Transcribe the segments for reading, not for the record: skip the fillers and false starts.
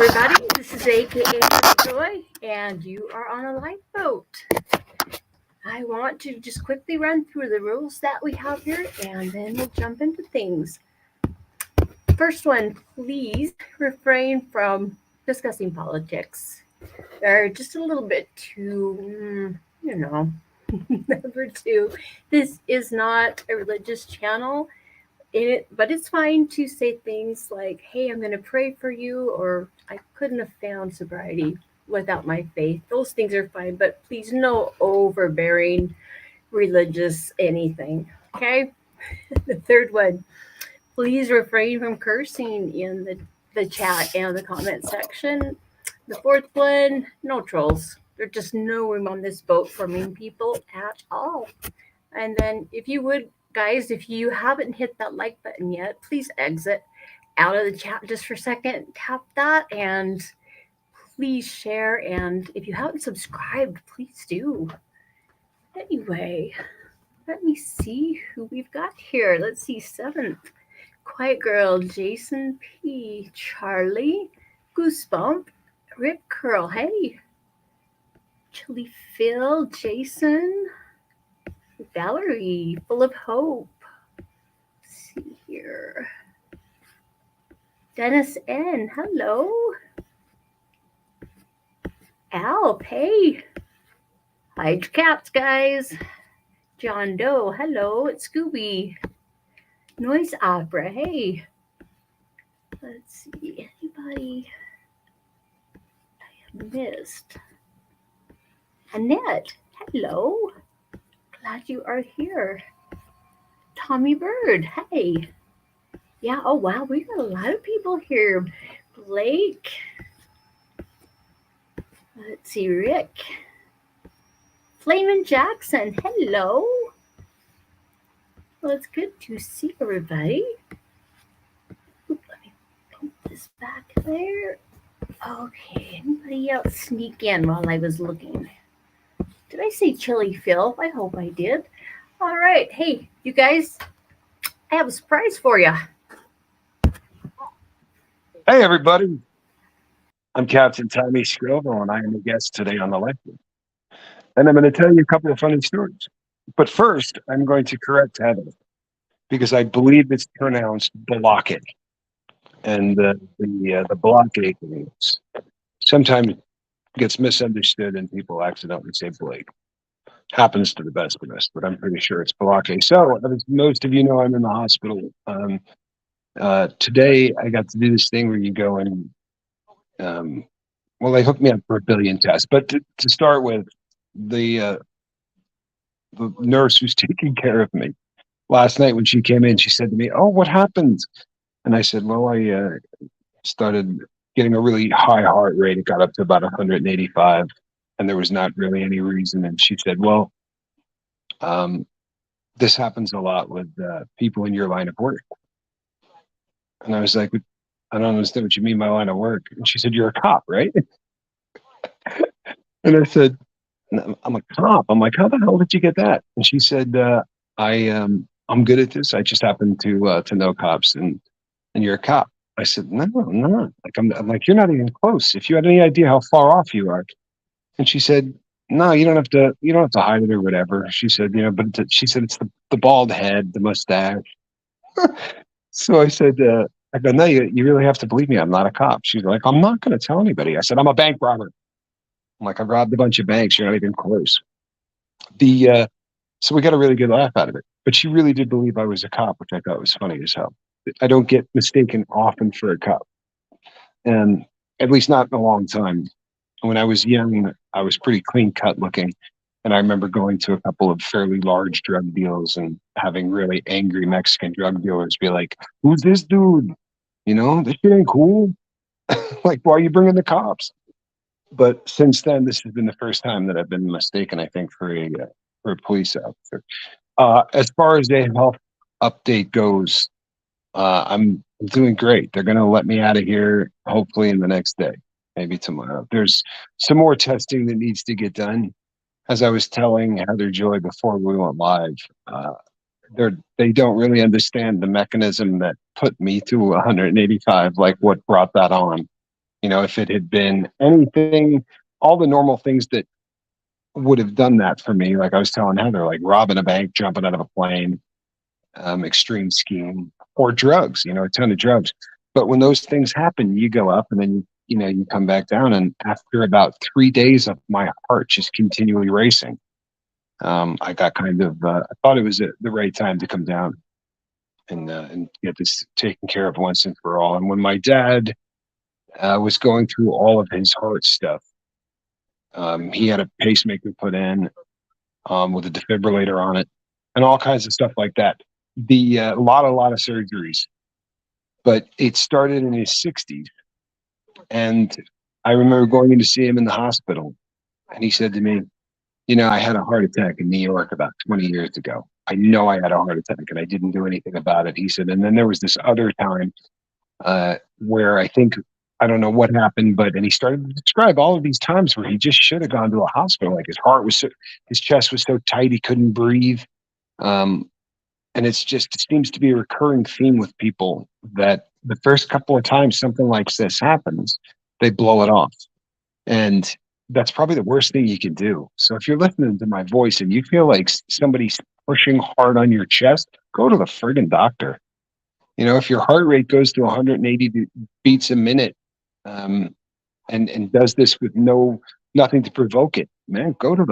everybody. This is AKA Joy, and you are on a lifeboat. I want to just quickly run through the rules that we have here, and then we'll jump into things. First one, please refrain from discussing politics. They're just a little bit too, Number two, this is not a religious channel. But it's fine to say things like, hey, I'm going to pray for you, or I couldn't have found sobriety without my faith. Those things are fine, but please no overbearing religious anything. Okay? The third one, please refrain from cursing in the chat and the comment section. The fourth one, no trolls. There's just no room on this boat for mean people at all. And then if you would, guys, if you haven't hit that like button yet, please exit out of the chat just for a second. Tap that and please share. And if you haven't subscribed, please do. Anyway, let me see who we've got here. Let's see, 7th. Quiet Girl, Jason P, Charlie, Goosebump, Rip Curl, hey, Chili Phil, Jason, Valerie, Full of Hope. Let's see here. Dennis N, hello. Alp, hey. Hide your cats, guys. John Doe, hello. It's Scooby. Noise Opera, hey. Let's see, anybody I have missed? Annette, hello. Glad you are here. Tommy Bird, hey. Yeah, oh wow, we got a lot of people here. Blake. Let's see, Rick. Flamin' Jackson, hello. Well, it's good to see everybody. Oop, let me pump this back there. Okay, anybody else sneak in while I was looking? Did I say Chili Phil? I hope I did. All right. Hey, you guys, I have a surprise for you. Hey, everybody. I'm Captain Tommy Scoville, and I am a guest today on the lecture. And I'm going to tell you a couple of funny stories. But first, I'm going to correct Heather, because I believe it's pronounced blockade. And the blockade sometimes gets misunderstood and people accidentally say Blake. Happens to the best of us, but I'm pretty sure it's blockade. So, as most of you know, I'm in the hospital. Today, I got to do this thing where you go and, they hooked me up for a billion tests. But to start with, the nurse who's taking care of me, last night when she came in, she said to me, "Oh, what happened?" And I said, "Well, I started getting a really high heart rate. It got up to about 185, and there was not really any reason." And she said, "Well, this happens a lot with people in your line of work." And I was like, "I don't understand what you mean by line of work." And she said, "You're a cop, right?" And I said, "I'm a cop." I'm like, "How the hell did you get that?" And she said, I'm good at this. I just happen to know cops, and you're a cop." I said, "No, I'm not." I'm like, "You're not even close. If you had any idea how far off you are." And she said, "No, you don't have to hide it or whatever." She said, but she said it's the bald head, the mustache. So I said, I go, "No, you really have to believe me. I'm not a cop." She's like, "I'm not going to tell anybody." I said, "I'm a bank robber." I'm like, "I robbed a bunch of banks. You're not even close." So we got a really good laugh out of it. But she really did believe I was a cop, which I thought was funny as hell. I don't get mistaken often for a cop, and at least not in a long time. When I was young, I was pretty clean cut looking. And I remember going to a couple of fairly large drug deals and having really angry Mexican drug dealers be like, "Who's this dude? This shit ain't cool. Like, why are you bringing the cops?" But since then, this has been the first time that I've been mistaken, I think, for a police officer. As far as the health update goes, I'm doing great. They're going to let me out of here hopefully in the next day, maybe tomorrow. There's some more testing that needs to get done. As I was telling Heather Joy before we went live, they don't really understand the mechanism that put me to 185, like what brought that on. If it had been anything, all the normal things that would have done that for me, like I was telling Heather, like robbing a bank, jumping out of a plane, extreme skiing, or drugs, a ton of drugs. But when those things happen, you go up and then, you come back down. And after about 3 days of my heart just continually racing, I got kind of, I thought it was the right time to come down and get this taken care of once and for all. And when my dad was going through all of his heart stuff, he had a pacemaker put in with a defibrillator on it and all kinds of stuff like that. The a lot of surgeries, but it started in his 60s. And I remember going in to see him in the hospital, and he said to me, I had a heart attack in New York about 20 years ago. I know I had a heart attack and I didn't do anything about it. He said, and then there was this other time where I don't know what happened, and he started to describe all of these times where he just should have gone to a hospital. Like his chest was so tight, he couldn't breathe. And it seems to be a recurring theme with people that the first couple of times something like this happens, they blow it off. And that's probably the worst thing you can do. So if you're listening to my voice and you feel like somebody's pushing hard on your chest, go to the friggin' doctor. If your heart rate goes to 180 beats a minute, and does this with nothing to provoke it, man, go to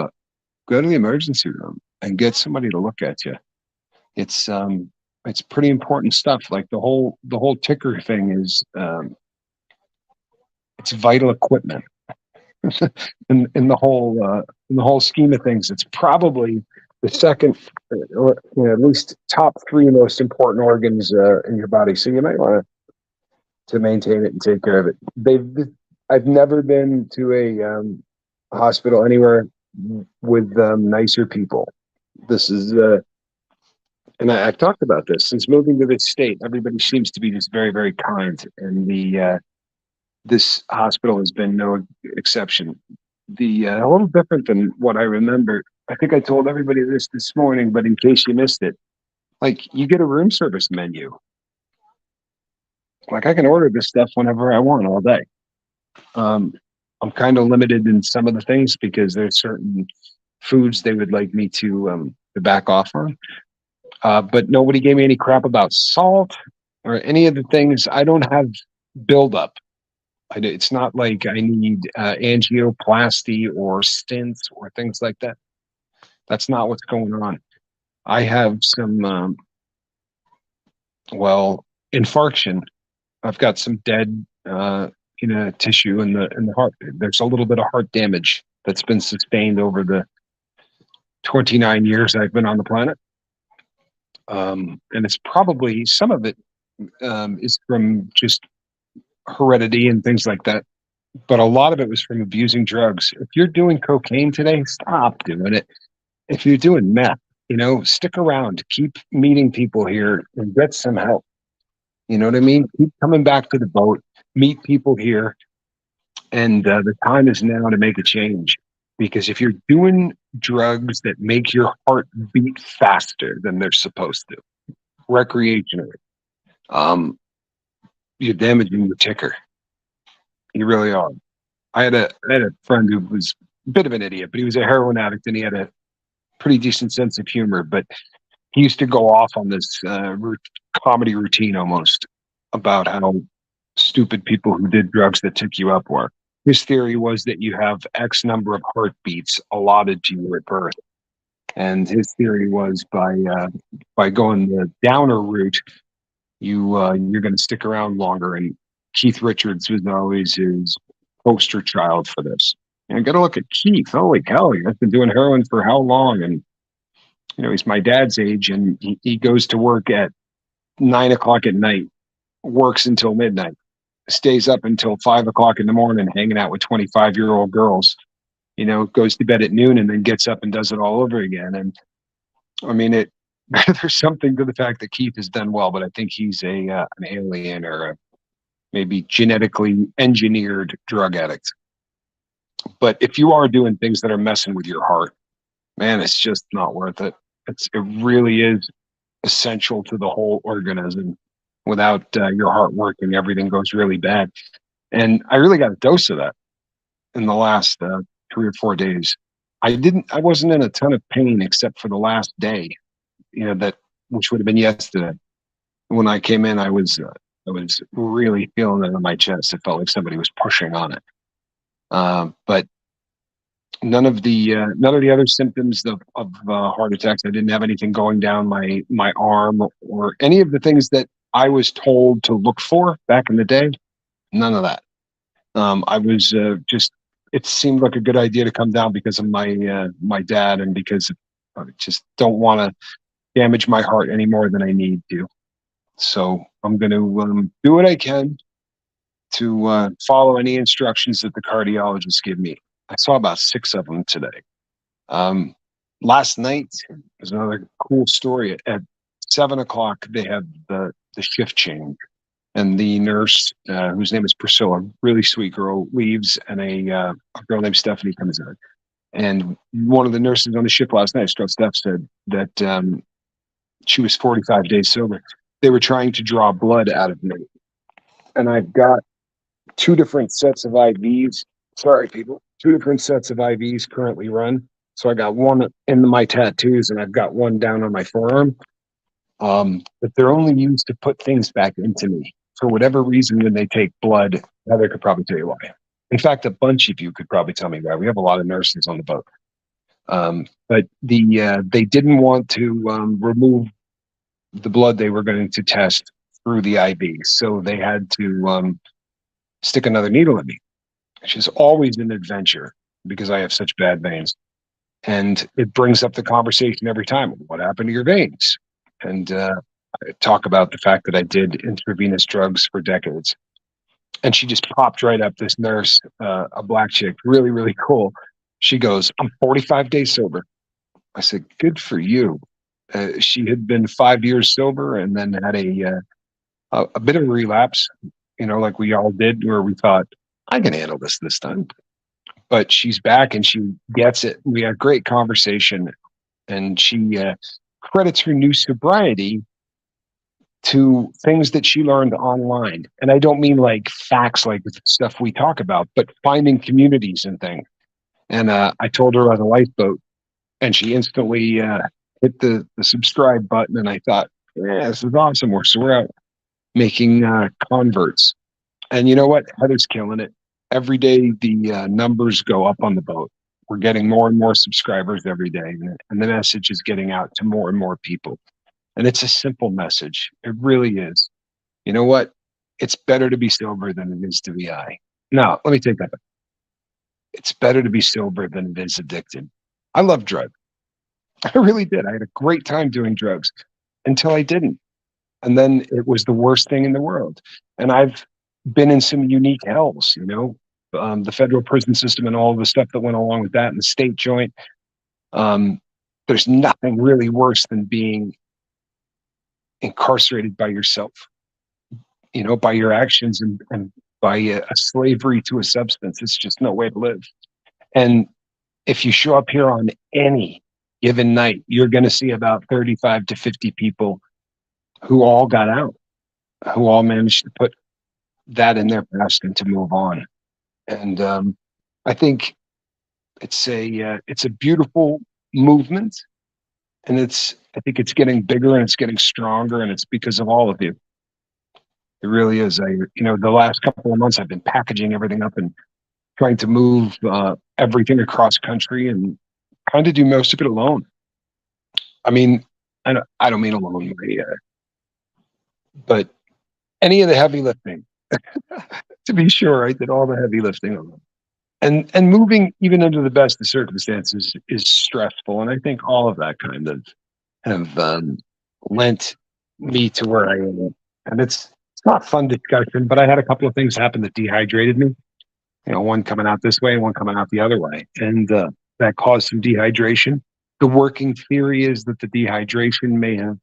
the emergency room and get somebody to look at you. It's pretty important stuff. Like the whole ticker thing is, it's vital equipment. in the whole scheme of things, it's probably the second, or at least top three most important organs in your body. So you might want to maintain it and take care of it. I've never been to a hospital anywhere with nicer people. This is, and I've talked about this since moving to this state. Everybody seems to be just very, very kind, and this hospital has been no exception. A little different than what I remember. I think I told everybody this morning, but in case you missed it, like you get a room service menu. Like I can order this stuff whenever I want, all day. I'm kind of limited in some of the things because there's certain foods they would like me to back off on. But nobody gave me any crap about salt or any of the things. I don't have buildup. It's not like I need angioplasty or stents or things like that. That's not what's going on. I have some, infarction. I've got some dead, tissue in the heart. There's a little bit of heart damage that's been sustained over the 29 years I've been on the planet. And it's probably some of it is from just heredity and things like that. But a lot of it was from abusing drugs. If you're doing cocaine today, stop doing it. If you're doing meth, stick around, keep meeting people here and get some help. You know what I mean? Keep coming back to the boat, meet people here. And the time is now to make a change. Because if you're doing drugs that make your heart beat faster than they're supposed to, recreationally, you're damaging your ticker. You really are. I had a friend who was a bit of an idiot, but he was a heroin addict and he had a pretty decent sense of humor. But he used to go off on this comedy routine almost about how stupid people who did drugs that took you up were. His theory was that you have X number of heartbeats allotted to you at birth. And his theory was by going the downer route, you're going to stick around longer. And Keith Richards was always his poster child for this. And I got to look at Keith. Holy cow, he's been doing heroin for how long? And he's my dad's age, and he goes to work at 9 o'clock at night, works until midnight, stays up until 5 o'clock in the morning, hanging out with 25-year-old girls. Goes to bed at noon and then gets up and does it all over again. And I mean, there's something to the fact that Keith has done well, but I think he's an alien or maybe genetically engineered drug addict. But if you are doing things that are messing with your heart, man, it's just not worth it. It really is essential to the whole organism. Without your heart working, everything goes really bad. And I really got a dose of that in the last 3 or 4 days. I wasn't in a ton of pain except for the last day, which would have been yesterday. When I came in, I was really feeling it in my chest. It felt like somebody was pushing on it. But none of the other symptoms of heart attacks. I didn't have anything going down my arm or any of the things that I was told to look for back in the day. None of that. I was just. It seemed like a good idea to come down because of my dad, and because I just don't want to damage my heart any more than I need to. So I'm going to do what I can to follow any instructions that the cardiologist give me. I saw about 6 of them today. Last night was another cool story. At 7 o'clock, they had the shift change, and the nurse, whose name is Priscilla, really sweet girl, leaves, and a girl named Stephanie comes in. And one of the nurses on the shift last night, Steph, said that she was 45 days sober. They were trying to draw blood out of me, and I've got 2 different sets of IVs. Sorry, people. 2 different sets of IVs currently run. So I got one in my tattoos, and I've got one down on my forearm. But they're only used to put things back into me. For whatever reason, when they take blood, Heather could probably tell you why. In fact, a bunch of you could probably tell me why. We have a lot of nurses on the boat. But they didn't want to remove the blood they were going to test through the IV. So they had to stick another needle in me, which is always an adventure because I have such bad veins. And it brings up the conversation every time. What happened to your veins? And I talk about the fact that I did intravenous drugs for decades. And she just popped right up, this nurse, a black chick, really, really cool. She goes, I'm 45 days sober. I said, good for you. She had been 5 years sober and then had a bit of a relapse, like we all did, where we thought, I can handle this time. But she's back and she gets it. We had a great conversation, and she credits her new sobriety to things that she learned online. And I don't mean like facts, like stuff we talk about, but finding communities and things. And I told her on the lifeboat, and she instantly hit the subscribe button. And I thought, yeah, this is awesome. We're out making converts. And you know what? Heather's killing it. Every day the numbers go up on the boat. We're getting more and more subscribers every day, and the message is getting out to more and more people. And it's a simple message. It really is. You know what? It's better to be sober than it is to be high. No, let me take that back. It's better to be sober than it is addicted. I love drugs. I really did. I had a great time doing drugs until I didn't. And then it was the worst thing in the world. And I've been in some unique hells, the federal prison system and all of the stuff that went along with that, and the state joint. There's nothing really worse than being incarcerated by yourself, by your actions and by a slavery to a substance. It's just no way to live. And if you show up here on any given night, you're going to see about 35 to 50 people who all got out, who all managed to put that in their past and to move on. And I think it's a beautiful movement, and I think it's getting bigger and it's getting stronger, and it's because of all of you. It really is. The last couple of months I've been packaging everything up and trying to move everything across country and trying to do most of it alone. I mean, I don't mean alone, but any of the heavy lifting. To be sure, I did all the heavy lifting alone. And moving even under the best of circumstances is stressful. And I think all of that kind of have lent me to where I am. And it's not fun discussion, but I had a couple of things happen that dehydrated me. One coming out this way and one coming out the other way. And that caused some dehydration. The working theory is that the dehydration may have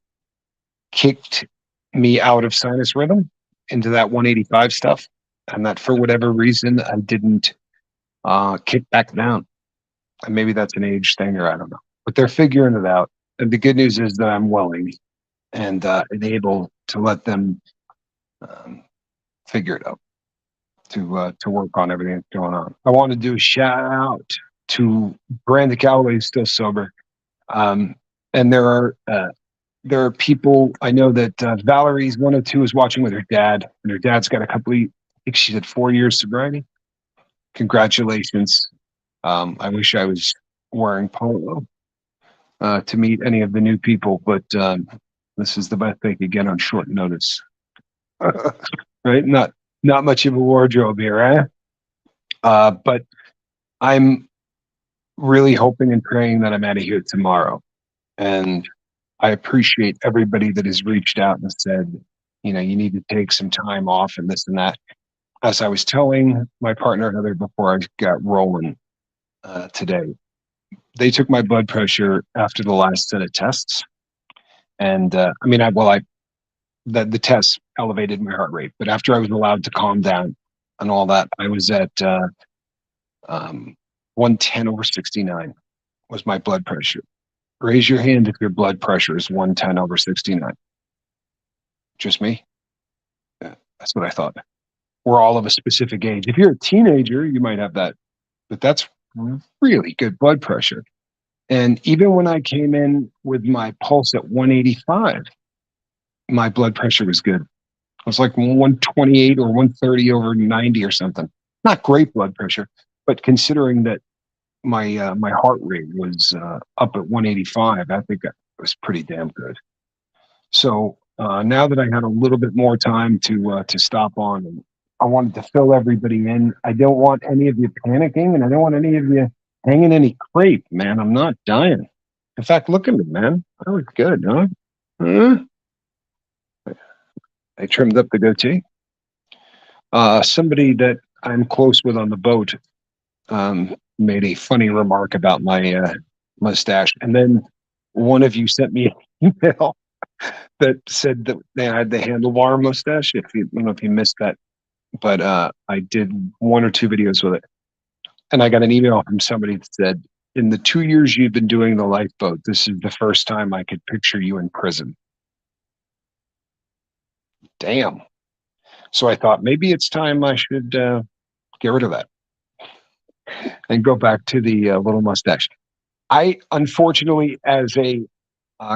kicked me out of sinus rhythm into that 185 stuff. And that for whatever reason, I didn't kick back down. And maybe that's an age thing, or I don't know. But they're figuring it out. And the good news is that I'm willing and able to let them figure it out. to work on everything that's going on. I want to do a shout out to Brandon Calloway, who's still sober. And there are people I know that Valerie's 102 is watching with her dad, and her dad's got I think she said 4 years sobriety. Congratulations. I wish I was wearing polo to meet any of the new people, but this is the best they could get on short notice. Right? Not much of a wardrobe here, eh? But I'm really hoping and praying that I'm out of here tomorrow. And I appreciate everybody that has reached out and said, you need to take some time off and this and that. As I was telling my partner Heather before I got rolling today, they took my blood pressure after the last set of tests. And the tests elevated my heart rate. But after I was allowed to calm down and all that, I was at 110/69 was my blood pressure. Raise your hand if your blood pressure is 110/69. Just me? Yeah, that's what I thought. We're all of a specific age. If you're a teenager, you might have that, but that's really good blood pressure. And even when I came in with my pulse at 185, my blood pressure was good. It was like 128 or 130/90 or something. Not great blood pressure, but considering that my heart rate was up at 185, I think that was pretty damn good. So now that I had a little bit more time to stop on, and I wanted to fill everybody in. I don't want any of you panicking, and I don't want any of you hanging any crepe, man. I'm not dying. In fact, look at me, man. I look good, huh? I trimmed up the goatee. Somebody that I'm close with on the boat made a funny remark about my mustache. And then one of you sent me an email that said that they had the handlebar mustache. I don't know if you missed that, but I did 1 or 2 videos with it. And I got an email from somebody that said, in the 2 years you've been doing the lifeboat, this is the first time I could picture you in prison. Damn. So I thought maybe it's time I should get rid of that and go back to the little mustache. I, unfortunately, as a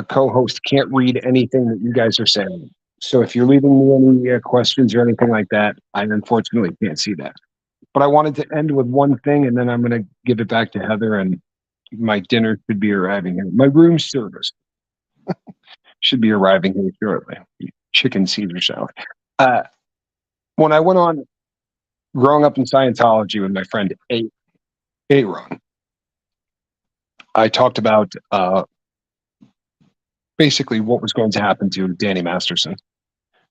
co-host, can't read anything that you guys are saying. So if you're leaving me any questions or anything like that, I unfortunately can't see that. But I wanted to end with one thing, and then I'm going to give it back to Heather, and my dinner should be arriving here. My room service should be arriving here shortly. Chicken Caesar salad. When I went on growing up in Scientology with my friend Aaron, I talked about basically what was going to happen to Danny Masterson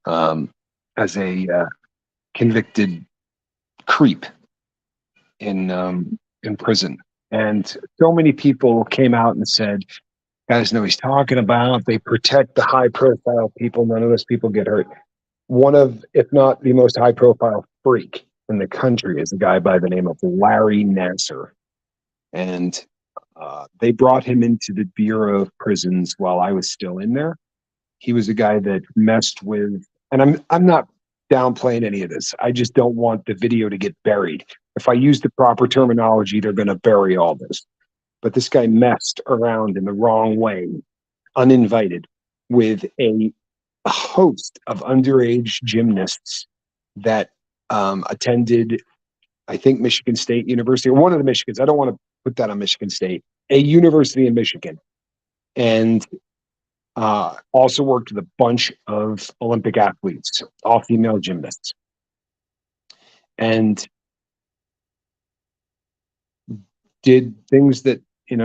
as a convicted creep in prison. And so many people came out and said, guys know he's talking about, they protect the high profile people, none of those people get hurt. One of, if not the most high profile freak in the country is a guy by the name of Larry Nassar. And they brought him into the Bureau of Prisons while I was still in there. He was a guy that messed with, and I'm not downplaying any of this. I just don't want the video to get buried. If I use the proper terminology, they're going to bury all this. But this guy messed around in the wrong way, uninvited, with a host of underage gymnasts that attended, I think, Michigan State University, or one of the Michigans. I don't want to put that on Michigan State, a university in Michigan. And also worked with a bunch of Olympic athletes, all female gymnasts. And did things that,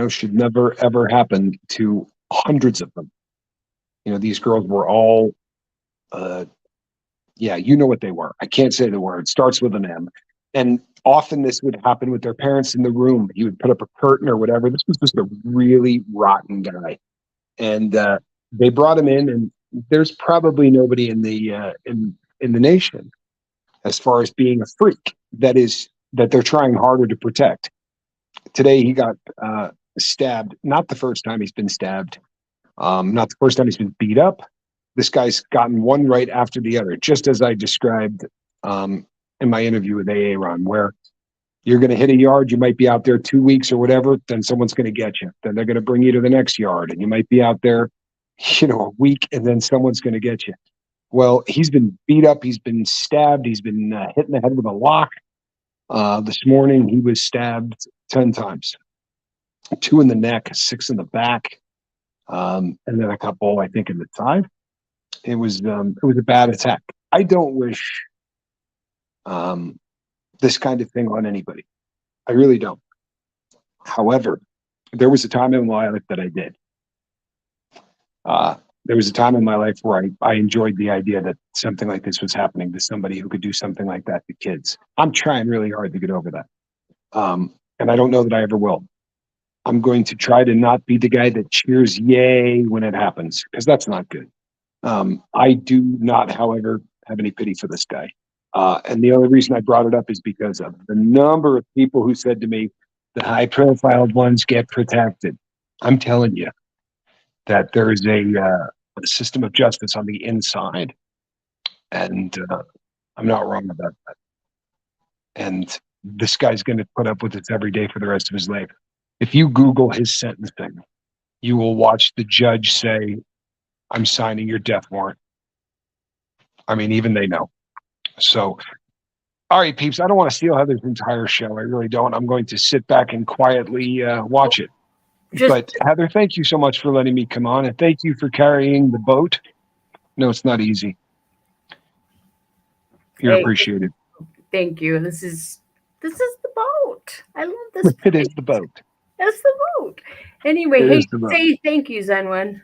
should never, ever happen to hundreds of them. These girls were all, you know what they were. I can't say the word. It starts with an M. And often this would happen with their parents in the room. He would put up a curtain or whatever. This was just a really rotten guy. And they brought him in, and there's probably nobody in the nation, as far as being a freak, that they're trying harder to protect. Today he got stabbed. Not the first time he's been stabbed. Not the first time he's been beat up. This guy's gotten one right after the other, just as I described. And in my interview with Aaron, where you're going to hit a yard, you might be out there 2 weeks or whatever, then someone's going to get you. Then they're going to bring you to the next yard, and you might be out there, a week, and then someone's going to get you. Well, he's been beat up, he's been stabbed, he's been hit in the head with a lock. This morning, he was stabbed 10 times, 2 in the neck, 6 in the back, and then a couple, I think, in the side. It was a bad attack. I don't wish this kind of thing on anybody. I really don't. However, there was a time in my life that I did. There was a time in my life where I enjoyed the idea that something like this was happening to somebody who could do something like that to kids. I'm trying really hard to get over that. And I don't know that I ever will. I'm going to try to not be the guy that cheers yay when it happens, because that's not good. I do not, however, have any pity for this guy. And the only reason I brought it up is because of the number of people who said to me, the high-profile ones get protected. I'm telling you that there is a system of justice on the inside, and I'm not wrong about that. And this guy's going to put up with this every day for the rest of his life. If you Google his sentencing, you will watch the judge say, I'm signing your death warrant. I mean, even they know. So, all right, peeps, I don't want to steal Heather's entire show. I really don't. I'm going to sit back and quietly watch it. But Heather, thank you so much for letting me come on, and thank you for carrying the boat. No, it's not easy. You're appreciated. Thank you. This is the boat. I love this. It is the boat. That's the boat. Anyway, say thank you, Zenwin.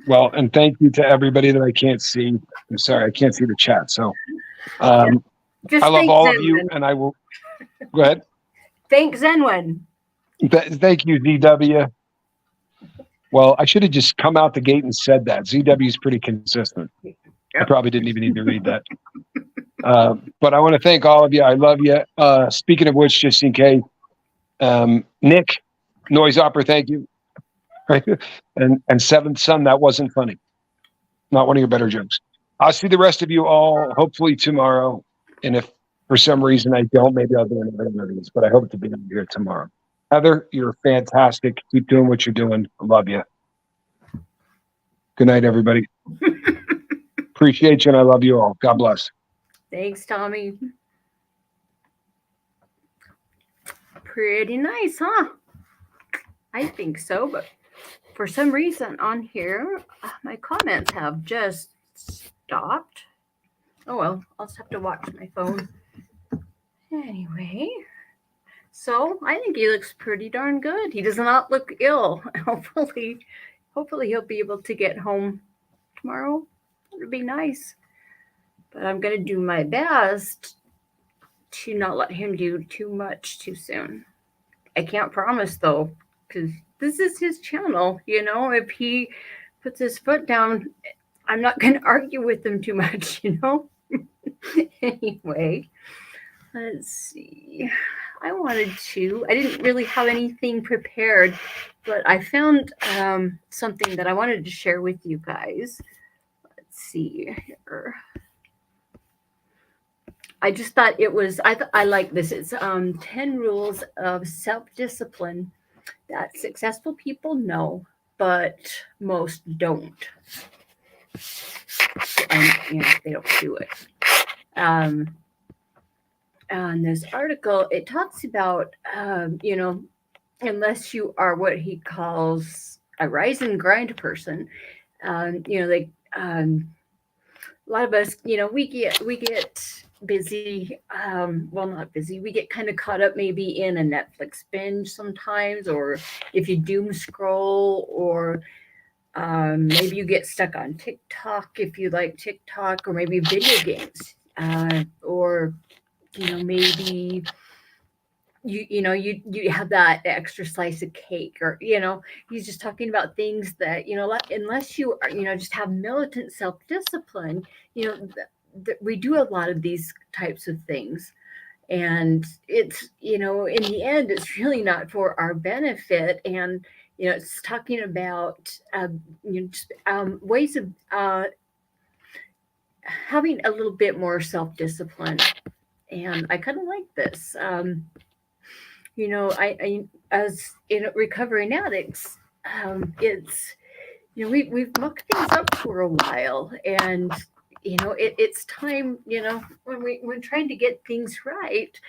Well, and thank you to everybody that I can't see. I'm sorry, I can't see the chat. So I love all of you, and I will go ahead. Thanks, Zenwin. Thank you, ZW. Well, I should have just come out the gate and said that. ZW is pretty consistent. Yep. I probably didn't even need to read that. But I want to thank all of you. I love you. Speaking of which, just in case, Nick, Noise Opera, thank you. And Seventh Son, that wasn't funny. Not one of your better jokes. I'll see the rest of you all hopefully tomorrow. And if for some reason I don't, maybe I'll do another one of these, but I hope to be here tomorrow. Heather, you're fantastic. Keep doing what you're doing. I love you. Good night, everybody. Appreciate you, and I love you all. God bless. Thanks, Tommy. Pretty nice, huh? I think so, but for some reason on here, my comments have just stopped. Oh well, I'll just have to watch my phone. Anyway, so I think he looks pretty darn good. He does not look ill. Hopefully he'll be able to get home tomorrow. It would be nice. But I'm going to do my best to not let him do too much too soon. I can't promise, though, because this is his channel. If he puts his foot down, I'm not going to argue with him too much, Anyway, let's see. I didn't really have anything prepared, but I found something that I wanted to share with you guys. Let's see here. I just thought it was, I like this. It's 10 rules of self-discipline that successful people know, but most don't. And they don't do it. On this article, it talks about, unless you are what he calls a rise and grind person, a lot of us, we get busy. Well, not busy. We get kind of caught up maybe in a Netflix binge sometimes, or if you doom scroll, or maybe you get stuck on TikTok if you like TikTok, or maybe video games, or maybe you have that extra slice of cake, or he's just talking about things that unless you are just have militant self-discipline, we do a lot of these types of things, and it's in the end it's really not for our benefit. And it's talking about ways of having a little bit more self-discipline. And I kind of like this. I as recovering addicts, it's we've mucked things up for a while, and it's time. When trying to get things right,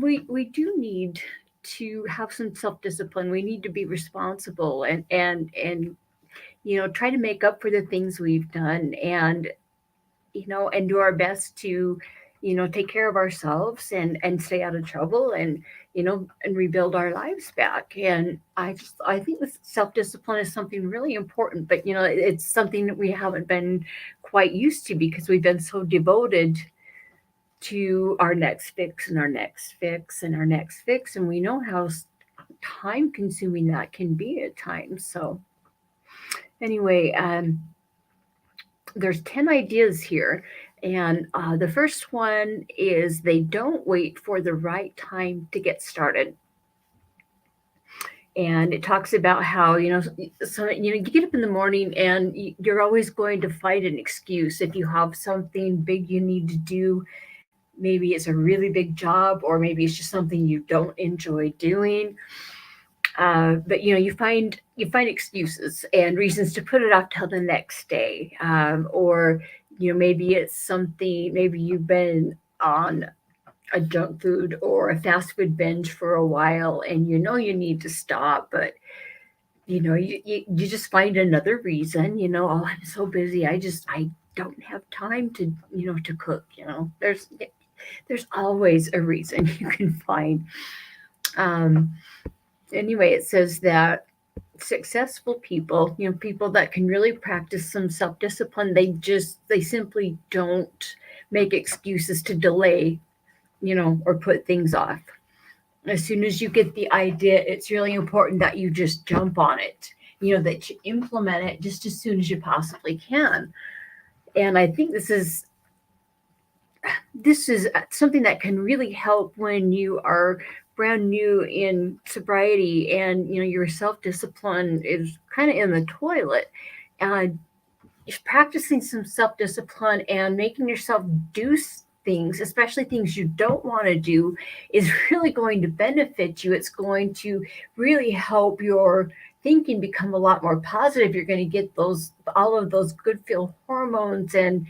we do need to have some self discipline. We need to be responsible and try to make up for the things we've done, and do our best to take care of ourselves and stay out of trouble, and rebuild our lives back. And I think this self-discipline is something really important, but it's something that we haven't been quite used to because we've been so devoted to our next fix and our next fix and our next fix, and we know how time consuming that can be at times. So anyway, there's 10 ideas here. And the first one is they don't wait for the right time to get started. And it talks about how, you get up in the morning and you're always going to find an excuse. If you have something big you need to do, maybe it's a really big job, or maybe it's just something you don't enjoy doing. But you find excuses and reasons to put it off till the next day, or maybe it's something. Maybe you've been on a junk food or a fast food binge for a while, and you need to stop, but you just find another reason. Oh, I'm so busy. I don't have time to cook. There's always a reason you can find. Um, anyway, it says that successful people, people that can really practice some self-discipline, they simply don't make excuses to delay, or put things off. As soon as you get the idea, it's really important that you just jump on it, that you implement it just as soon as you possibly can. And I think this is something that can really help when you are brand new in sobriety, and your self-discipline is kind of in the toilet. And practicing some self-discipline and making yourself do things, especially things you don't want to do, is really going to benefit you. It's going to really help your thinking become a lot more positive. You're going to get those all of those good feel hormones, and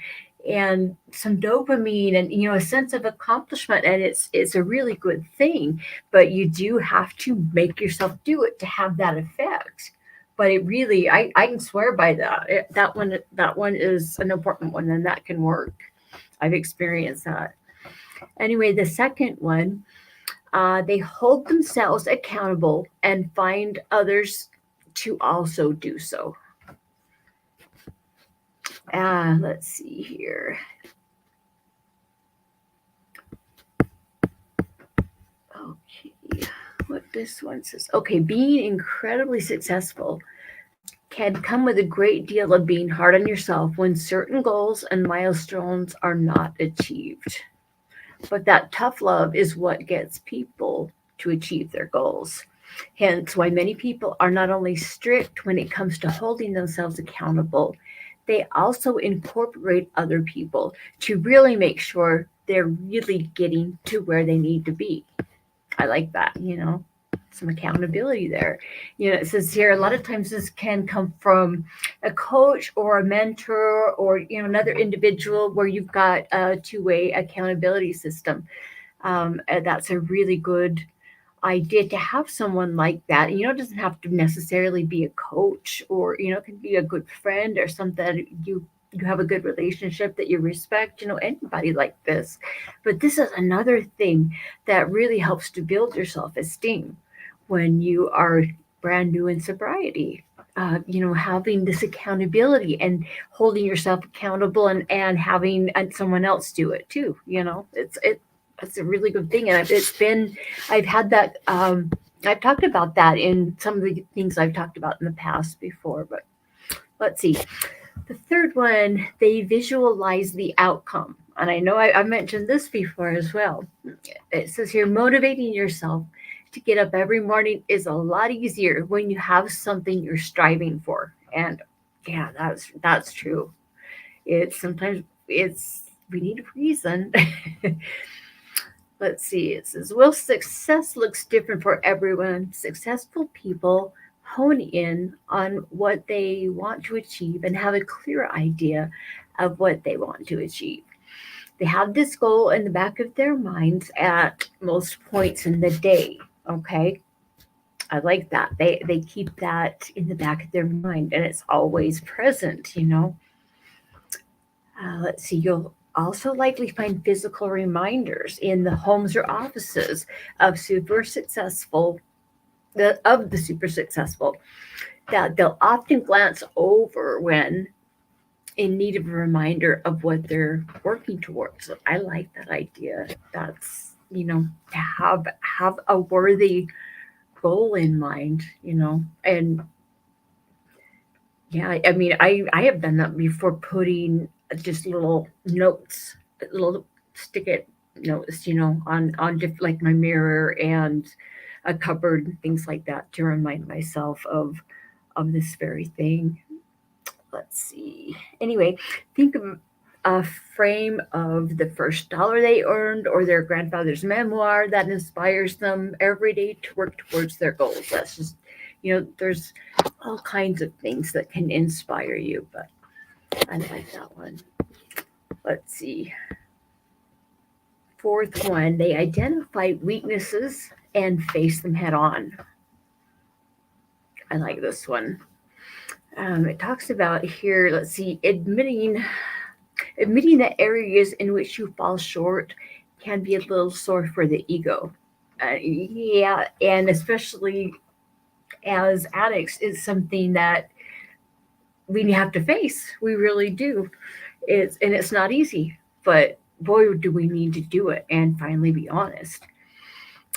some dopamine, and a sense of accomplishment, and it's a really good thing. But you do have to make yourself do it to have that effect. But it really, I can swear by that. That one is an important one, and that can work. I've experienced that. Anyway, the second one, they hold themselves accountable and find others to also do so. Let's see here. Okay, what this one says. Okay, being incredibly successful can come with a great deal of being hard on yourself when certain goals and milestones are not achieved. But that tough love is what gets people to achieve their goals. Hence, why many people are not only strict when it comes to holding themselves accountable, they also incorporate other people to really make sure they're really getting to where they need to be. I like that, some accountability there. It says here a lot of times this can come from a coach or a mentor, or another individual where you've got a two-way accountability system. And that's a really good idea to have someone like that. It doesn't have to necessarily be a coach, or it can be a good friend or something that you have a good relationship, that you respect, anybody like this. But this is another thing that really helps to build your self-esteem when you are brand new in sobriety. Having this accountability and holding yourself accountable, and having someone else do it too. It's a really good thing. And I've had that. I've talked about that in some of the things I've talked about in the past before. But let's see. The third one, they visualize the outcome. And I know I've mentioned this before as well. It says here, motivating yourself to get up every morning is a lot easier when you have something you're striving for. And yeah, that's true. It's sometimes we need a reason. Let's see. It says, well, success looks different for everyone. Successful people hone in on what they want to achieve and have a clear idea of what they want to achieve. They have this goal in the back of their minds at most points in the day. Okay. I like that. They keep that in the back of their mind and it's always present. Let's see, you'll also likely find physical reminders in the homes or offices of super successful of the super successful that they'll often glance over when in need of a reminder of what they're working towards. So I like that idea. That's to have a worthy goal in mind. And yeah, I mean, I have done that before, putting just little notes, little stick it notes, like my mirror and a cupboard and things like that to remind myself of this very thing. Let's see. Anyway, think of a frame of the first dollar they earned or their grandfather's memoir that inspires them every day to work towards their goals. That's just, there's all kinds of things that can inspire you, but I like that one. Let's see. Fourth one, they identify weaknesses and face them head on. I like this one. It talks about here, let's see, admitting that areas in which you fall short can be a little sore for the ego. Yeah, and especially as addicts, it's something that we have to face. We really do. It's not easy, but boy, do we need to do it and finally be honest.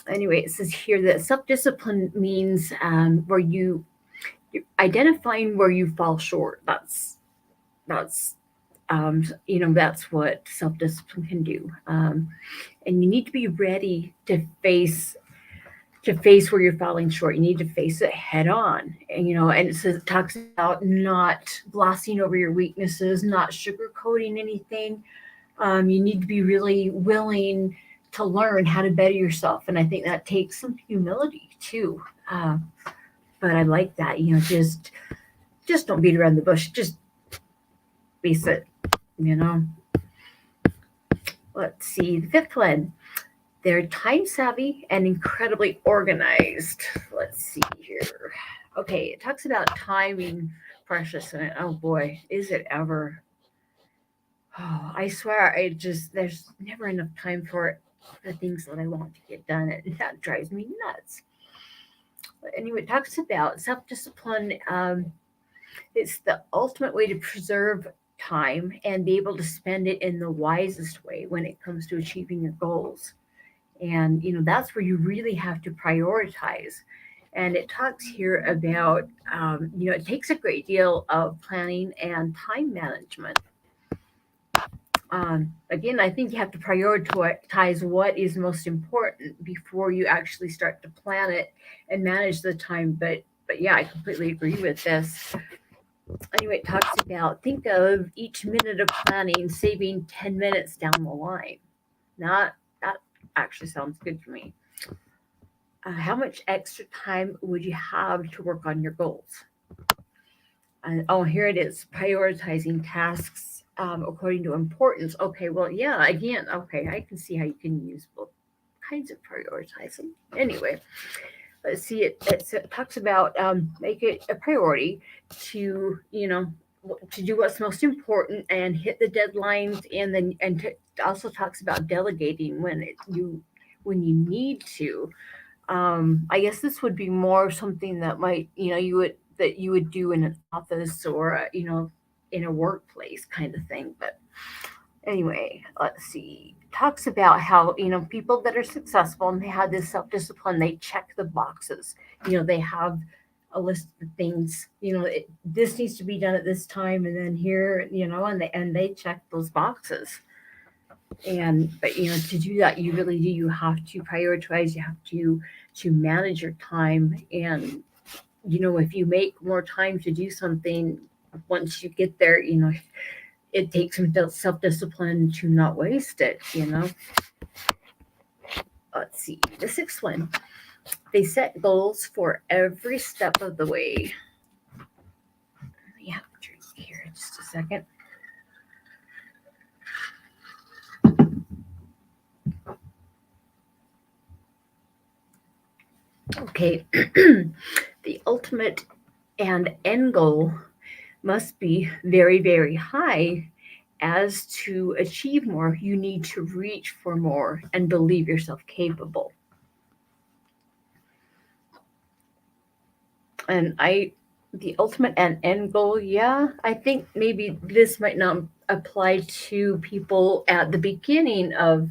Anyway, it says here that self-discipline means where you're identifying where you fall short. That's what self-discipline can do. And you need to be ready to face where you're falling short. You need to face it head on. And it talks about not glossing over your weaknesses, not sugarcoating anything. You need to be really willing to learn how to better yourself, and I think that takes some humility too. Uh, but I like that. Just don't beat around the bush. Just face it. You know. Let's see the fifth one. They're time savvy and incredibly organized. Let's see here. Okay, it talks about time being precious, and oh boy, is it ever. Oh, I swear, there's never enough time for the things that I want to get done, and that drives me nuts. But anyway, it talks about self discipline. It's the ultimate way to preserve time and be able to spend it in the wisest way when it comes to achieving your goals. And that's where you really have to prioritize. And it talks here about it takes a great deal of planning and time management. Again, I think you have to prioritize what is most important before you actually start to plan it and manage the time. But yeah, I completely agree with this. Anyway, it talks about think of each minute of planning saving 10 minutes down the line. Not that actually sounds good to me. How much extra time would you have to work on your goals? Oh, here it is, prioritizing tasks according to importance. Okay, well, yeah, again, okay, I can see how you can use both kinds of prioritizing. Anyway, let's see, it talks about make it a priority to do what's most important and hit the deadlines, and also talks about delegating when you need to. I guess this would be more something that might you would do in an office or in a workplace kind of thing. But anyway, let's see. Talks about how people that are successful and they have this self discipline. They check the boxes. They have a list of things. This needs to be done at this time, and then here, and they check those boxes. But to do that, you really do. You have to prioritize. You have to manage your time, and if you make more time to do something, once you get there, it takes some self-discipline to not waste it, Let's see, the sixth one. They set goals for every step of the way. Let me have a drink here just a second. Okay, the ultimate and end goal must be very, very high. As to achieve more, you need to reach for more and believe yourself capable. And the ultimate and end goal, yeah, I think maybe this might not apply to people at the beginning of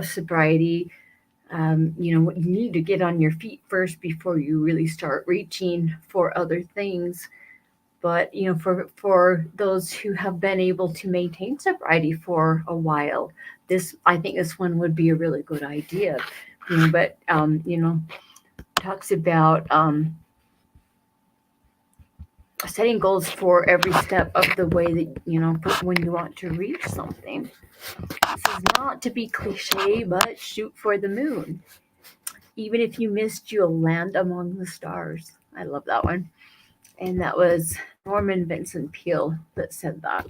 sobriety. You need to get on your feet first before you really start reaching for other things. But for those who have been able to maintain sobriety for a while, I think this one would be a really good idea. But talks about setting goals for every step of the way that when you want to reach something. This is not to be cliche, but shoot for the moon. Even if you missed, you'll land among the stars. I love that one. And that was Norman Vincent Peale that said that.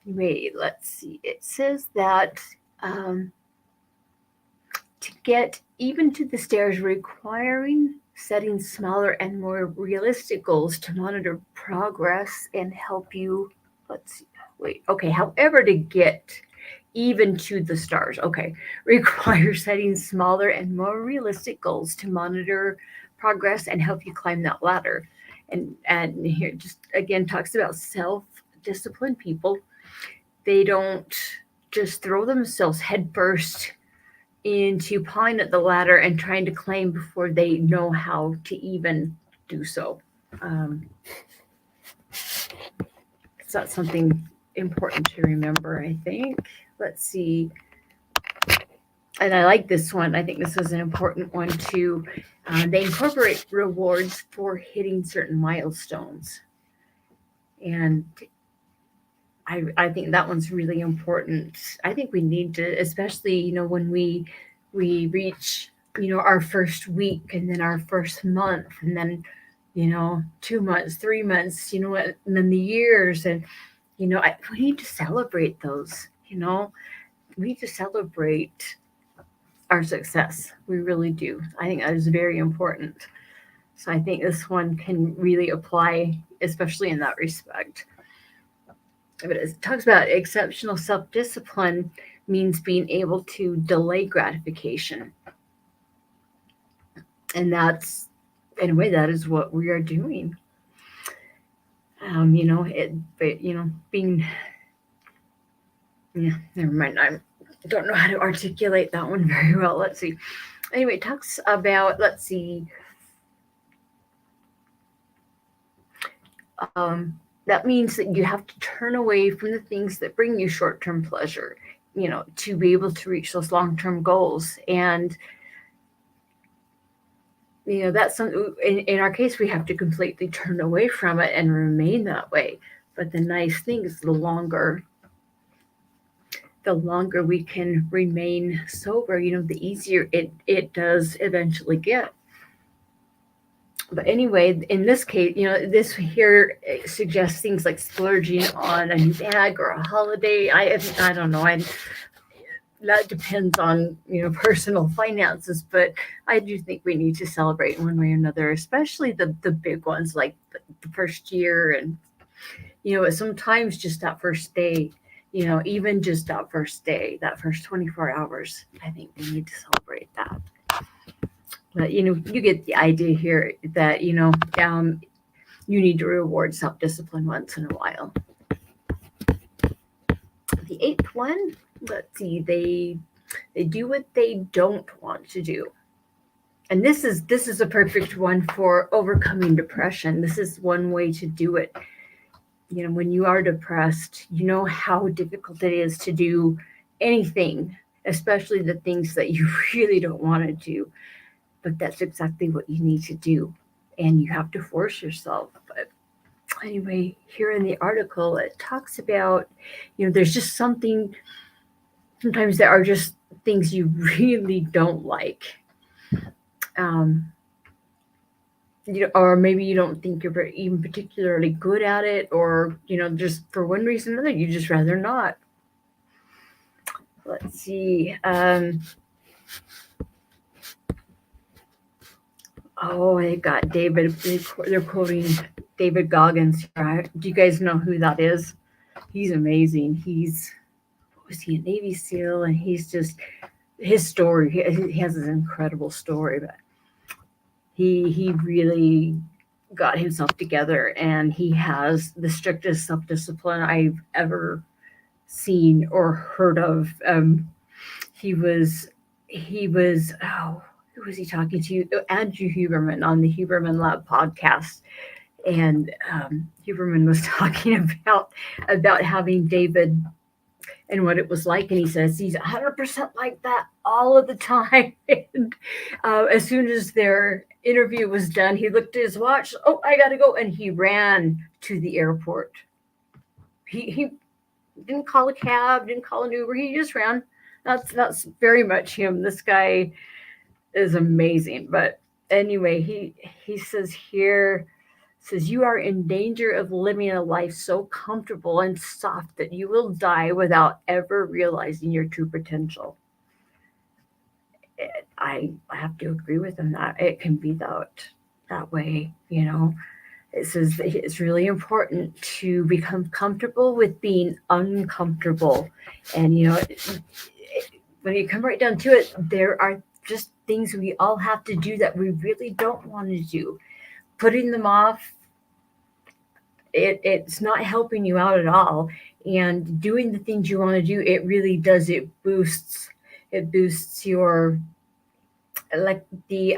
Wait, let's see. It says that to get even to the stairs, requiring setting smaller and more realistic goals to monitor progress and help you. Let's see. Wait, okay. However, to get even to the stars, okay, require setting smaller and more realistic goals to monitor progress and help you climb that ladder. And here just again talks about self-disciplined people. They don't just throw themselves headfirst into pawing at the ladder and trying to climb before they know how to even do so. So that's something important to remember, I think. Let's see. And I like this one. I think this is an important one too. They incorporate rewards for hitting certain milestones. And I think that one's really important. I think we need to, especially, when we reach, our first week and then our first month and then, 2 months, 3 months, and then the years. And, we need to celebrate those, we need to celebrate our success. We really do. I think that is very important. So I think this one can really apply, especially in that respect. But it talks about exceptional self-discipline means being able to delay gratification. And that's, in a way, that is what we are doing. Being, yeah, never mind. I don't know how to articulate that one very well. Let's see. Anyway, it talks about, let's see, that means that you have to turn away from the things that bring you short-term pleasure, to be able to reach those long-term goals. And, that's something, in our case, we have to completely turn away from it and remain that way. But the nice thing is the longer we can remain sober, the easier it does eventually get. But anyway, in this case, this here suggests things like splurging on a new bag or a holiday. I don't know. That depends on, personal finances, but I do think we need to celebrate in one way or another, especially the big ones like the first year. And, sometimes just that first day, even just that first day, that first 24 hours, I think we need to celebrate that. But, you get the idea here that, you need to reward self-discipline once in a while. The eighth one, let's see, they do what they don't want to do. And this is a perfect one for overcoming depression. This is one way to do it. When you are depressed, you know how difficult it is to do anything, especially the things that you really don't want to do. But that's exactly what you need to do. And you have to force yourself. But anyway, here in the article, it talks about, there's just something, sometimes there are just things you really don't like. Um, or maybe you don't think you're even particularly good at it, or, just for one reason or another, you just rather not. Let's see. Oh, they got David. They're quoting David Goggins. Do you guys know who that is? He's amazing. What was he, a Navy SEAL? And he's just, his story, he has this incredible story, but he really got himself together, and he has the strictest self-discipline I've ever seen or heard of. He was who was he talking to? Andrew Huberman on the Huberman Lab podcast, and Huberman was talking about having David and what it was like, and he says he's 100% like that all of the time. And as soon as their interview was done, he looked at his watch. Oh, I gotta go, and he ran to the airport. He didn't call a cab, didn't call an Uber. He just ran. That's very much him. This guy is amazing. But anyway, he says here, says you are in danger of living a life so comfortable and soft that you will die without ever realizing your true potential. I have to agree with him that it can be that way. It says that it's really important to become comfortable with being uncomfortable, and when you come right down to it, there are just things we all have to do that we really don't want to do. Putting them off, it's not helping you out at all. And doing the things you want to do, it really does. It boosts your, like the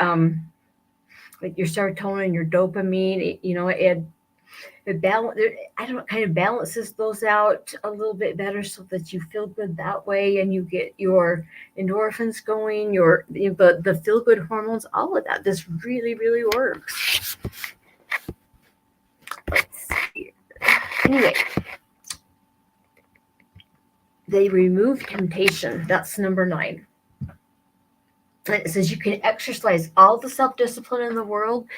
like your serotonin, your dopamine. It balance. I don't know, kind of balances those out a little bit better, so that you feel good that way, and you get your endorphins going, the feel good hormones, all of that. This really, really works. Let's see. Anyway, they remove temptation. That's number 9. And it says you can exercise all the self-discipline in the world,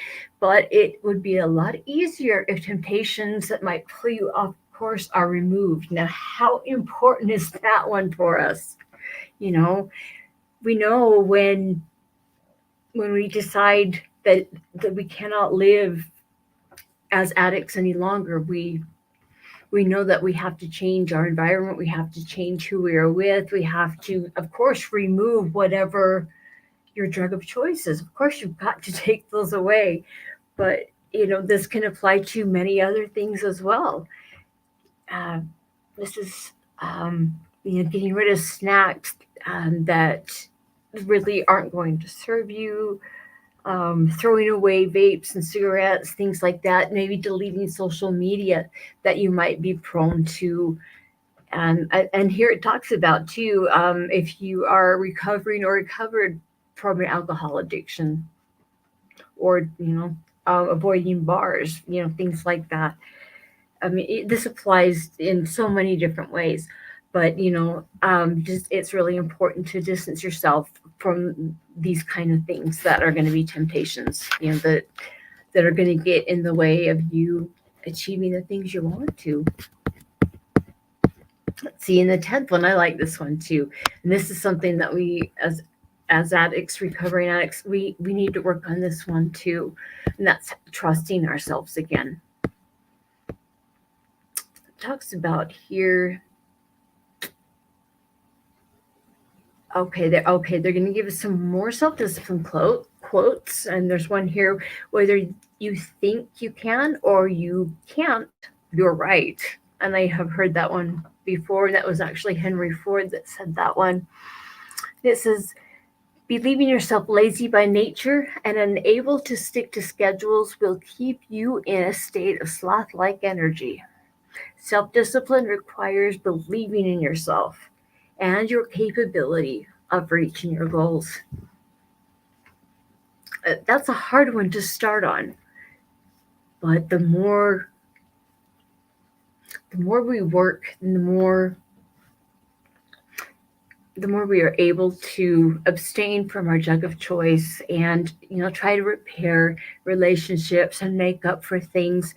but it would be a lot easier if temptations that might pull you off course are removed. Now, how important is that one for us? We know when we decide that we cannot live as addicts any longer, we know that we have to change our environment. We have to change who we are with. We have to, of course, remove whatever your drug of choice is. Of course, you've got to take those away. But, this can apply to many other things as well. Uh, this is, getting rid of snacks that really aren't going to serve you. Throwing away vapes and cigarettes, things like that. Maybe deleting social media that you might be prone to. And here it talks about too, if you are recovering or recovered from an alcohol addiction, or avoiding bars, things like that. I mean, this applies in so many different ways, but just it's really important to distance yourself from these kind of things that are going to be temptations, that are going to get in the way of you achieving the things you want to. Let's see, in the 10th one, I like this one too, and this is something that we as addicts, recovering addicts, we need to work on this one too, and that's trusting ourselves again. It talks about here. Okay, they're going to give us some more self-discipline quotes, and there's one here: whether you think you can or you can't, you're right. And I have heard that one before. That was actually Henry Ford that said that one. It says, believing yourself lazy by nature and unable to stick to schedules will keep you in a state of sloth-like energy. Self-discipline requires believing in yourself and your capability of reaching your goals. That's a hard one to start on, but the more the more we work, and the more we are able to abstain from our jug of choice and try to repair relationships and make up for things,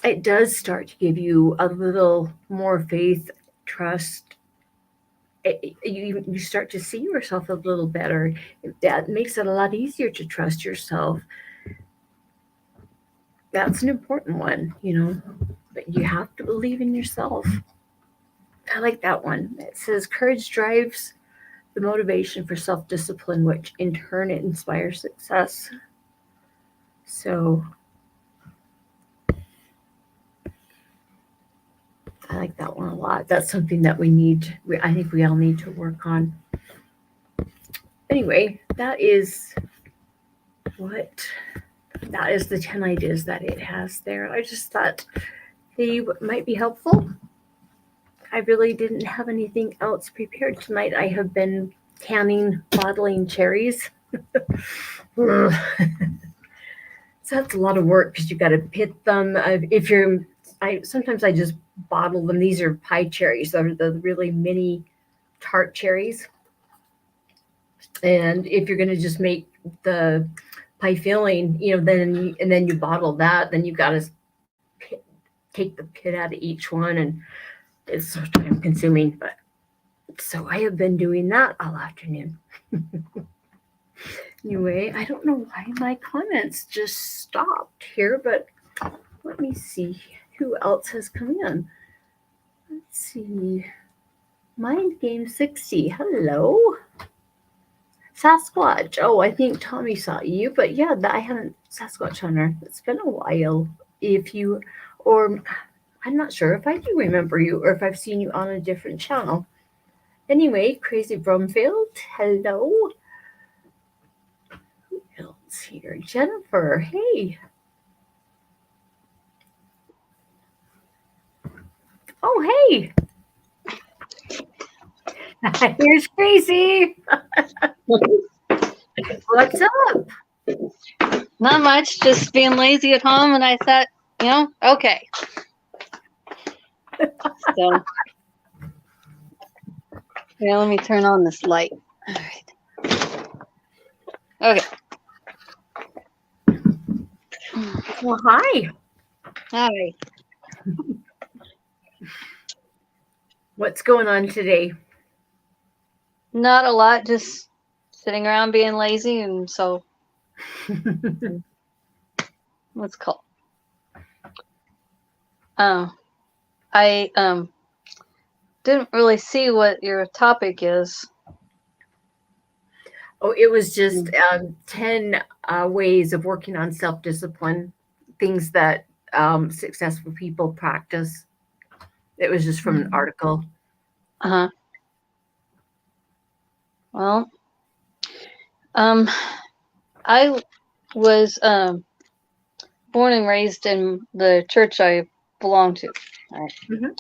it does start to give you a little more faith, trust. You start to see yourself a little better. That makes it a lot easier to trust yourself. That's an important one. But you have to believe in yourself. I like that one. It says courage drives the motivation for self discipline, which in turn it inspires success. So I like that one a lot. That's something that I think we all need to work on. Anyway, what that is the 10 ideas that it has there. I just thought they might be helpful. I really didn't have anything else prepared tonight. I have been bottling cherries. So that's a lot of work because you got to pit them. If you're, I sometimes I just bottle them. These are pie cherries. They're the really mini tart cherries. And if you're going to just make the pie filling, then you bottle that. Then you've got to take the pit out of each one, and it's so time consuming. But so I have been doing that all afternoon. Anyway, I don't know why my comments just stopped here, but let me see who else has come in. Let's see. Mind Game 60. Hello. Sasquatch. Oh, I think Tommy saw you, but yeah, I haven't Sasquatch Hunter. It's been a while. Or I'm not sure if I do remember you or if I've seen you on a different channel. Anyway, Crazy Brumfield. Hello. Who else here? Jennifer. Hey. Oh, hey. Here's Crazy. What's up? Not much, just being lazy at home, and I thought, okay. So, let me turn on this light. All right. Okay. Well, hi. Hi. What's going on today? Not a lot, just sitting around being lazy, and so let's call. I didn't really see what your topic is. Oh, it was just 10 ways of working on self-discipline, things that successful people practice. It was just from an article. Uh-huh. Well, I was born and raised in the church I belong to. Right? Mm-hmm.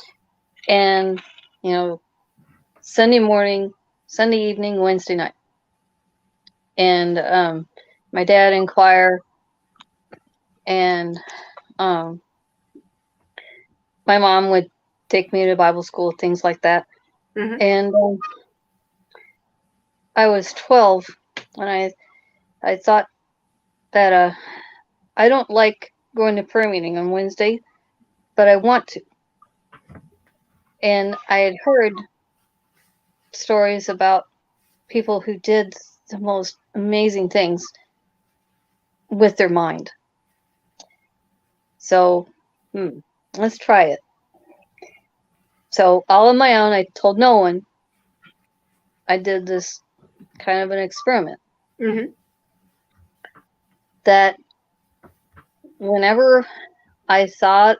And, Sunday morning, Sunday evening, Wednesday night. And my dad in choir, and my mom would take me to Bible school, things like that. Mm-hmm. And I was 12 when I thought that I don't like going to prayer meeting on Wednesday, but I want to. And I had heard stories about people who did the most amazing things with their mind. So, let's try it. So, all on my own, I told no one. I did this kind of an experiment. Mm-hmm. That whenever I thought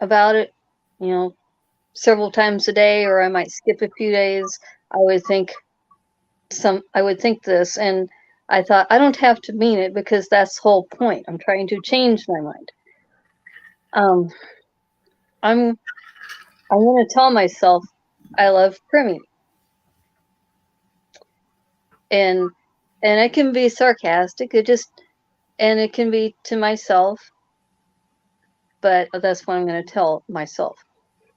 about it, several times a day, or I might skip a few days, I would think this, and I thought, I don't have to mean it because that's the whole point. I'm trying to change my mind. I'm going to tell myself I love prayer meeting. And it can be sarcastic, and it can be to myself, but that's what I'm going to tell myself.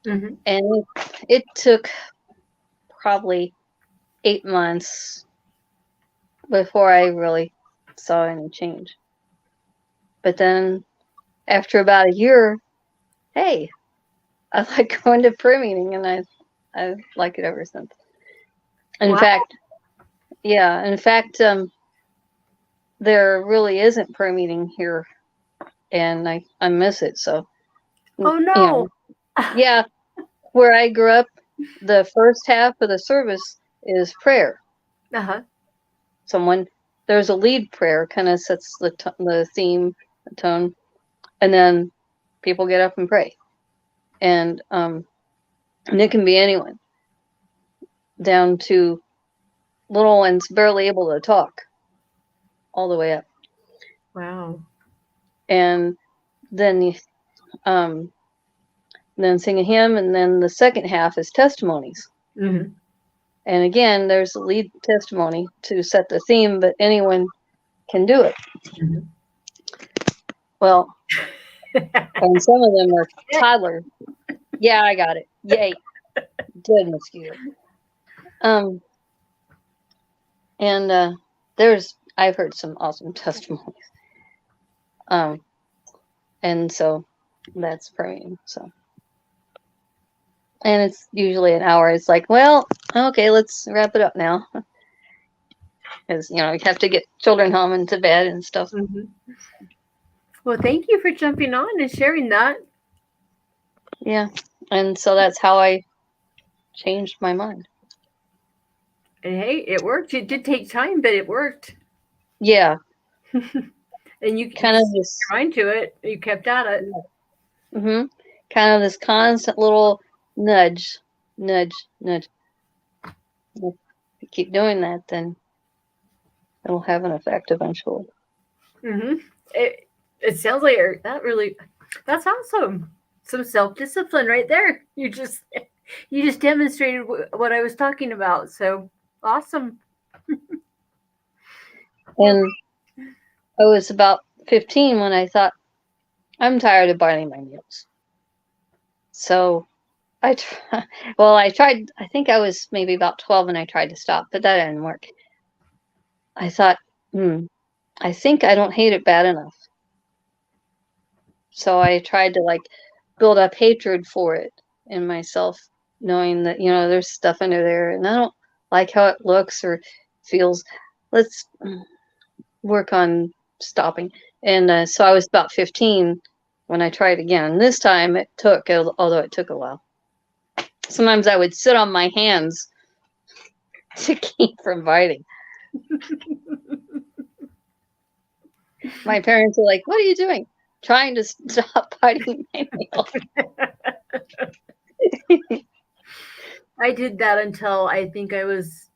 Mm-hmm. And it took probably 8 months before I really saw any change. But then after about a year, hey, I like going to prayer meeting, and I like it ever since. In Wow. fact, yeah, in fact, there really isn't prayer meeting here, and I miss it. So, Oh you no. know, yeah, where I grew up, the first half of the service is prayer. Uh-huh. There's a lead prayer, kind of sets the theme, the tone, and then people get up and pray, and it can be anyone, down to little ones barely able to talk, all the way up, Wow. and then then sing a hymn, and then the second half is testimonies. Mm-hmm. And again, there's a lead testimony to set the theme, but anyone can do it. Mm-hmm. Well, and some of them are toddler. Yeah, I got it. Yay. Good mosquito. And I've heard some awesome testimonies. And so that's praying. So, and it's usually an hour. It's like, well, okay, let's wrap it up now. Because, you have to get children home and to bed and stuff. Mm-hmm. Well, thank you for jumping on and sharing that. Yeah. And so that's how I changed my mind. And hey, it worked. It did take time, but it worked. Yeah. And you Kind of set this, your mind to it. You kept at it. kind of this constant little nudge, nudge, nudge. If you keep doing that, then it'll have an effect eventually. Mm-hmm. It sounds like that's awesome. Some self-discipline right there. You just demonstrated what I was talking about. So awesome. And I was about 15 when I thought, I'm tired of biting my nails. So I tried, I think I was maybe about 12 and I tried to stop, but that didn't work. I thought, I think I don't hate it bad enough. So I tried to build up hatred for it in myself, knowing that, there's stuff under there and I don't like how it looks or feels. Let's work on stopping. And so I was about 15 when I tried again. And this time it took, although it took a while. Sometimes I would sit on my hands to keep from biting. My parents were like, "What are you doing?" Trying to stop biting my nails. I did that until I think I was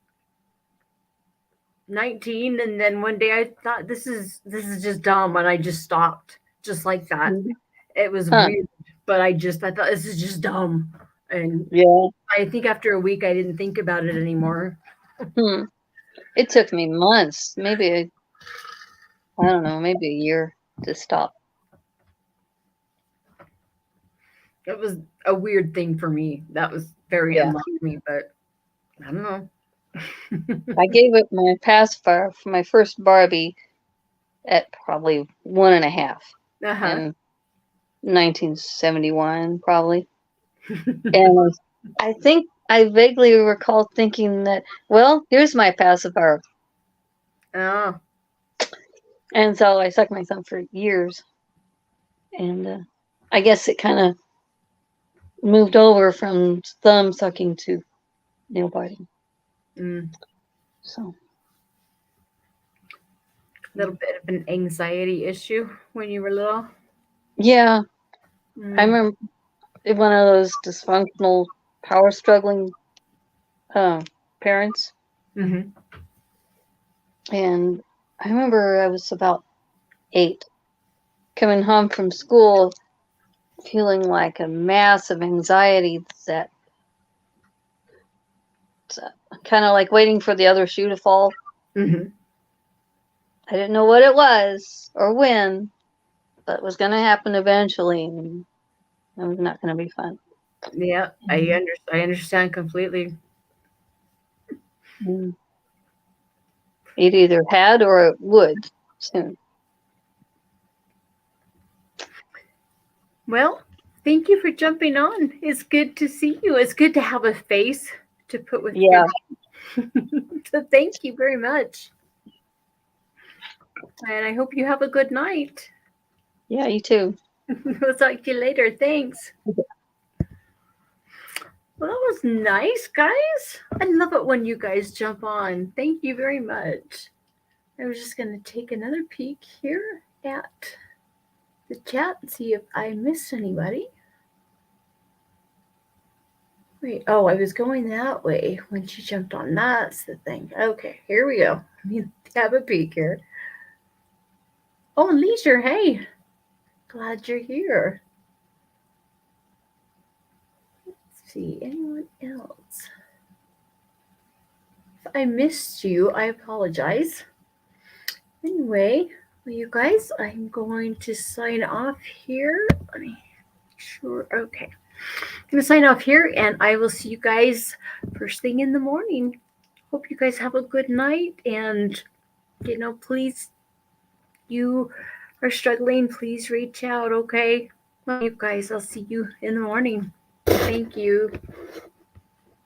19, and then one day I thought this is just dumb, and I just stopped, just like that. It was weird, but I thought this is just dumb, and yeah, I think after a week I didn't think about it anymore. It took me months, maybe I don't know, maybe a year to stop. It was a weird thing for me. That was very unlike me, but I don't know. I gave it my pacifier for my first Barbie at probably 1.5 in 1971, probably. And I think I vaguely recall thinking that, well, here's my pacifier. Oh. And so I sucked my thumb for years. And I guess it kind of moved over from thumb sucking to nail biting. So. A little bit of an anxiety issue when you were little. Yeah. I remember one of those dysfunctional, power struggling parents. Mm-hmm. And I remember I was about 8, coming home from school, feeling like a mass of anxiety that kind of like waiting for the other shoe to fall. Mm-hmm. I didn't know what it was or when, but it was going to happen eventually, and it was not going to be fun. Yeah, I understand completely. Mm. It either had or it would soon. Well, thank you for jumping on. It's good to see you. It's good to have a face to put with Yeah. your So thank you very much. And I hope you have a good night. Yeah, you too. We'll talk to you later. Thanks. Well, that was nice, guys. I love it when you guys jump on. Thank you very much. I was just going to take another peek here at the chat and see if I missed anybody. Wait, oh, I was going that way when she jumped on. That's the thing. Okay, here we go. Let me have a peek here. Oh, Leisure, hey. Glad you're here. Let's see, anyone else? If I missed you, I apologize. Anyway, well, you guys, I'm going to sign off here. Let me make sure. Okay. I'm going to sign off here, and I will see you guys first thing in the morning. Hope you guys have a good night, and, please, you are struggling, please reach out, okay? Well, you guys, I'll see you in the morning. Thank you.